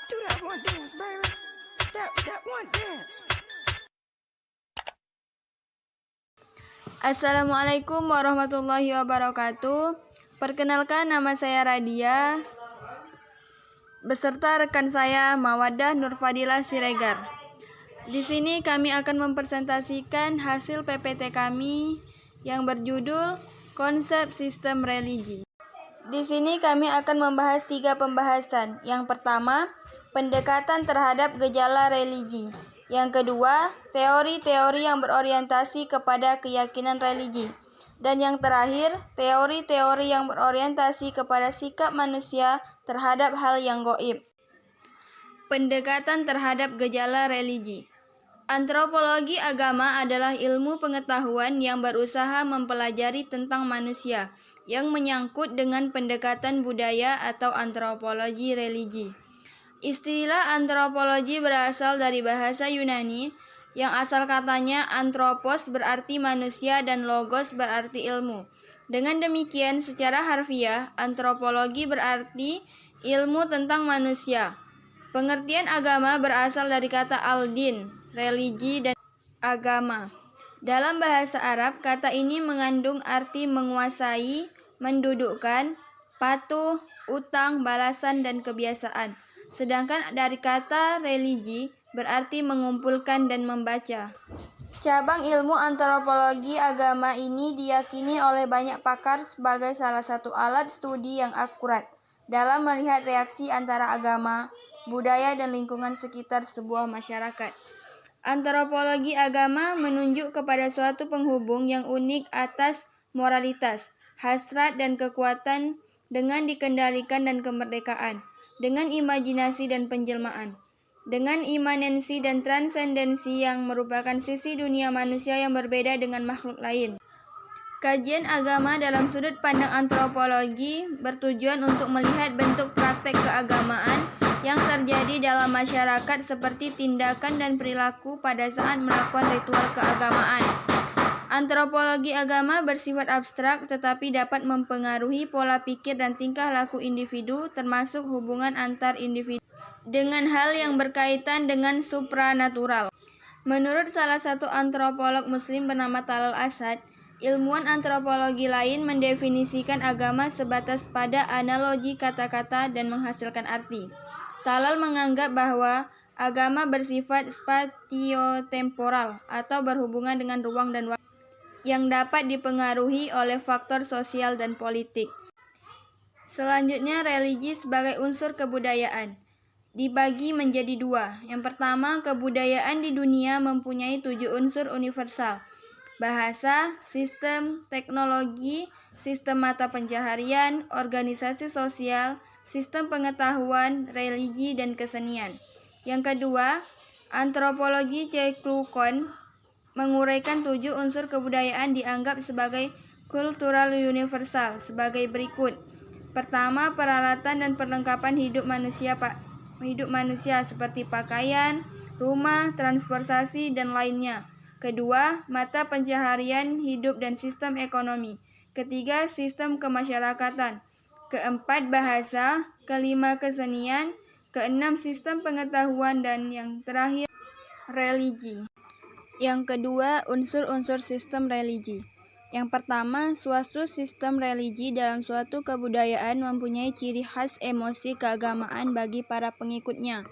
Do that one dance, baby. That one dance. Assalamualaikum warahmatullahi wabarakatuh. Perkenalkan, nama saya Radia beserta rekan saya Mawaddah Nurfadilah Siregar. Di sini kami akan mempresentasikan hasil PPT kami yang berjudul Konsep Sistem Religi. Di sini kami akan membahas 3 pembahasan. Yang pertama, pendekatan terhadap gejala religi. Yang kedua, teori-teori yang berorientasi kepada keyakinan religi. Dan yang terakhir, teori-teori yang berorientasi kepada sikap manusia terhadap hal yang gaib. Pendekatan terhadap gejala religi. Antropologi agama adalah ilmu pengetahuan yang berusaha mempelajari tentang manusia yang menyangkut dengan pendekatan budaya atau antropologi religi. Istilah antropologi berasal dari bahasa Yunani yang asal katanya anthropos berarti manusia dan logos berarti ilmu. Dengan demikian, secara harfiah, antropologi berarti ilmu tentang manusia. Pengertian agama berasal dari kata al-din, religi dan agama. Dalam bahasa Arab, kata ini mengandung arti menguasai, mendudukkan, patuh, utang, balasan, dan kebiasaan. Sedangkan dari kata religi berarti mengumpulkan dan membaca. Cabang ilmu antropologi agama ini diyakini oleh banyak pakar sebagai salah satu alat studi yang akurat dalam melihat reaksi antara agama, budaya, dan lingkungan sekitar sebuah masyarakat. Antropologi agama menunjuk kepada suatu penghubung yang unik atas moralitas, hasrat, dan kekuatan dengan dikendalikan dan kemerdekaan, dengan imajinasi dan penjelmaan, dengan imanensi dan transendensi yang merupakan sisi dunia manusia yang berbeda dengan makhluk lain. Kajian agama dalam sudut pandang antropologi bertujuan untuk melihat bentuk praktek keagamaan yang terjadi dalam masyarakat seperti tindakan dan perilaku pada saat melakukan ritual keagamaan. Antropologi agama bersifat abstrak tetapi dapat mempengaruhi pola pikir dan tingkah laku individu termasuk hubungan antar individu dengan hal yang berkaitan dengan supranatural. Menurut salah satu antropolog muslim bernama Talal Asad, ilmuwan antropologi lain mendefinisikan agama sebatas pada analogi kata-kata dan menghasilkan arti. Talal menganggap bahwa agama bersifat spatiotemporal atau berhubungan dengan ruang dan waktu yang dapat dipengaruhi oleh faktor sosial dan politik. Selanjutnya, religi sebagai unsur kebudayaan dibagi menjadi 2. Yang pertama, kebudayaan di dunia mempunyai 7 unsur universal: bahasa, sistem, teknologi, sistem mata pencaharian, organisasi sosial, sistem pengetahuan, religi, dan kesenian. Yang kedua, antropologi Ceklukon menguraikan 7 unsur kebudayaan dianggap sebagai kultural universal sebagai berikut. Pertama, peralatan dan perlengkapan hidup manusia seperti pakaian, rumah, transportasi, dan lainnya. Kedua, mata pencaharian hidup dan sistem ekonomi. Ketiga, sistem kemasyarakatan. Keempat, bahasa. Kelima, kesenian. Keenam, sistem pengetahuan. Dan yang terakhir, religi. Yang kedua, unsur-unsur sistem religi. Yang pertama, suatu sistem religi dalam suatu kebudayaan mempunyai ciri khas emosi keagamaan bagi para pengikutnya.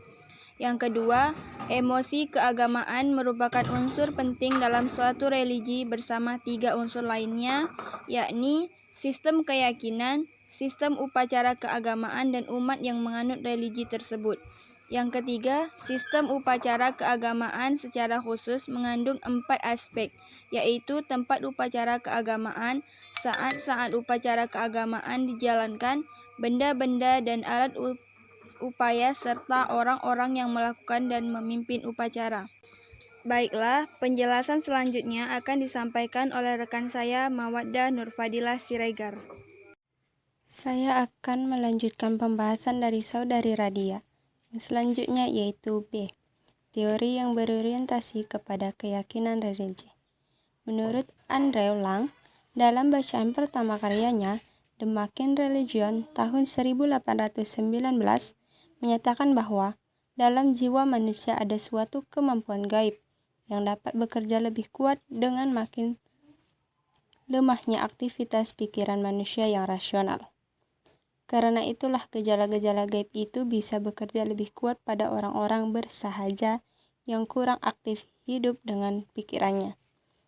Yang kedua, emosi keagamaan merupakan unsur penting dalam suatu religi bersama 3 unsur lainnya, yakni sistem keyakinan, sistem upacara keagamaan, dan umat yang menganut religi tersebut. Yang ketiga, sistem upacara keagamaan secara khusus mengandung 4 aspek, yaitu tempat upacara keagamaan, saat-saat upacara keagamaan dijalankan, benda-benda dan alat upaya, serta orang-orang yang melakukan dan memimpin upacara. Baiklah, penjelasan selanjutnya akan disampaikan oleh rekan saya Mawaddah Nurfadilah Siregar. Saya akan melanjutkan pembahasan dari saudari Radia. Selanjutnya yaitu B. Teori yang berorientasi kepada keyakinan religi. Menurut Andrew Lang, dalam bacaan pertama karyanya, The Making Religion tahun 1819, menyatakan bahwa dalam jiwa manusia ada suatu kemampuan gaib yang dapat bekerja lebih kuat dengan makin lemahnya aktivitas pikiran manusia yang rasional. Karena itulah gejala-gejala gaib itu bisa bekerja lebih kuat pada orang-orang bersahaja yang kurang aktif hidup dengan pikirannya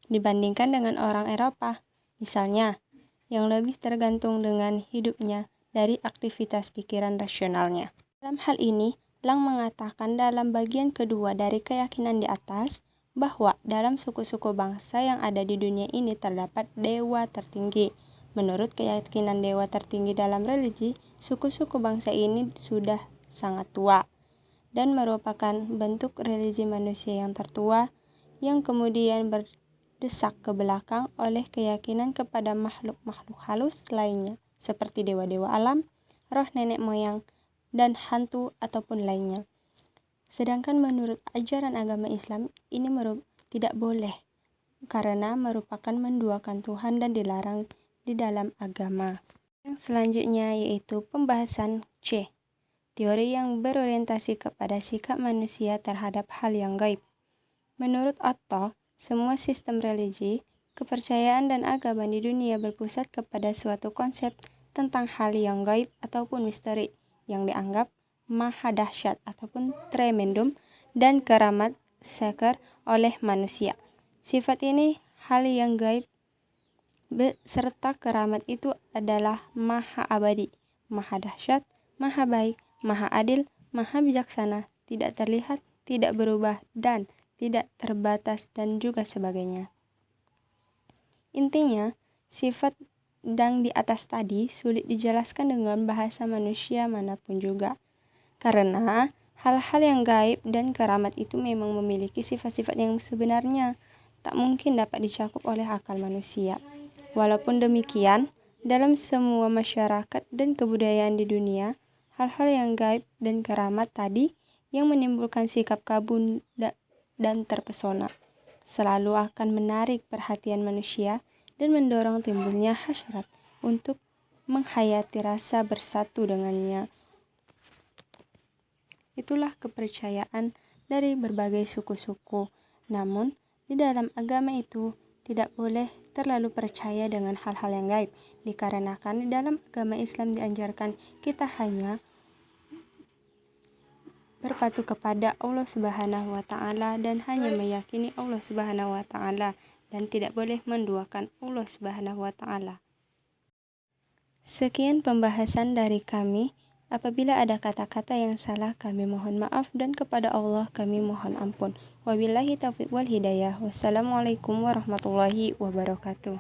dibandingkan dengan orang Eropa, misalnya, yang lebih tergantung dengan hidupnya dari aktivitas pikiran rasionalnya. Dalam hal ini, Lang mengatakan dalam bagian kedua dari keyakinan di atas, bahwa dalam suku-suku bangsa yang ada di dunia ini terdapat dewa tertinggi. Menurut keyakinan dewa tertinggi dalam religi, suku-suku bangsa ini sudah sangat tua dan merupakan bentuk religi manusia yang tertua yang kemudian berdesak ke belakang oleh keyakinan kepada makhluk-makhluk halus lainnya seperti dewa-dewa alam, roh nenek moyang, dan hantu ataupun lainnya. Sedangkan menurut ajaran agama Islam ini tidak boleh karena merupakan menduakan Tuhan dan dilarang di dalam agama. Yang selanjutnya yaitu pembahasan C. Teori yang berorientasi kepada sikap manusia terhadap hal yang gaib. Menurut Otto, semua sistem religi, kepercayaan dan agama di dunia berpusat kepada suatu konsep tentang hal yang gaib ataupun misteri yang dianggap maha dahsyat ataupun tremendum dan keramat seker oleh manusia. Sifat ini, hal yang gaib beserta keramat itu adalah maha abadi, maha dahsyat, maha baik, maha adil, maha bijaksana, tidak terlihat, tidak berubah, dan tidak terbatas dan juga sebagainya. Intinya, sifat yang di atas tadi sulit dijelaskan dengan bahasa manusia manapun juga. Karena hal-hal yang gaib dan keramat itu memang memiliki sifat-sifat yang sebenarnya tak mungkin dapat dicakup oleh akal manusia. Walaupun demikian, dalam semua masyarakat dan kebudayaan di dunia, hal-hal yang gaib dan keramat tadi yang menimbulkan sikap kagum dan terpesona selalu akan menarik perhatian manusia dan mendorong timbulnya hasrat untuk menghayati rasa bersatu dengannya. Itulah kepercayaan dari berbagai suku-suku. Namun, di dalam agama itu tidak boleh terlalu percaya dengan hal-hal yang gaib, dikarenakan di dalam agama Islam dianjurkan kita hanya berpatu kepada Allah Subhanahu wa Ta'ala dan hanya meyakini Allah Subhanahu wa Ta'ala dan tidak boleh menduakan Allah Subhanahu wa Ta'ala. Sekian pembahasan dari kami. Apabila ada kata-kata yang salah, kami mohon maaf dan kepada Allah kami mohon ampun. Wabillahi taufiq wal hidayah. Wassalamualaikum warahmatullahi wabarakatuh.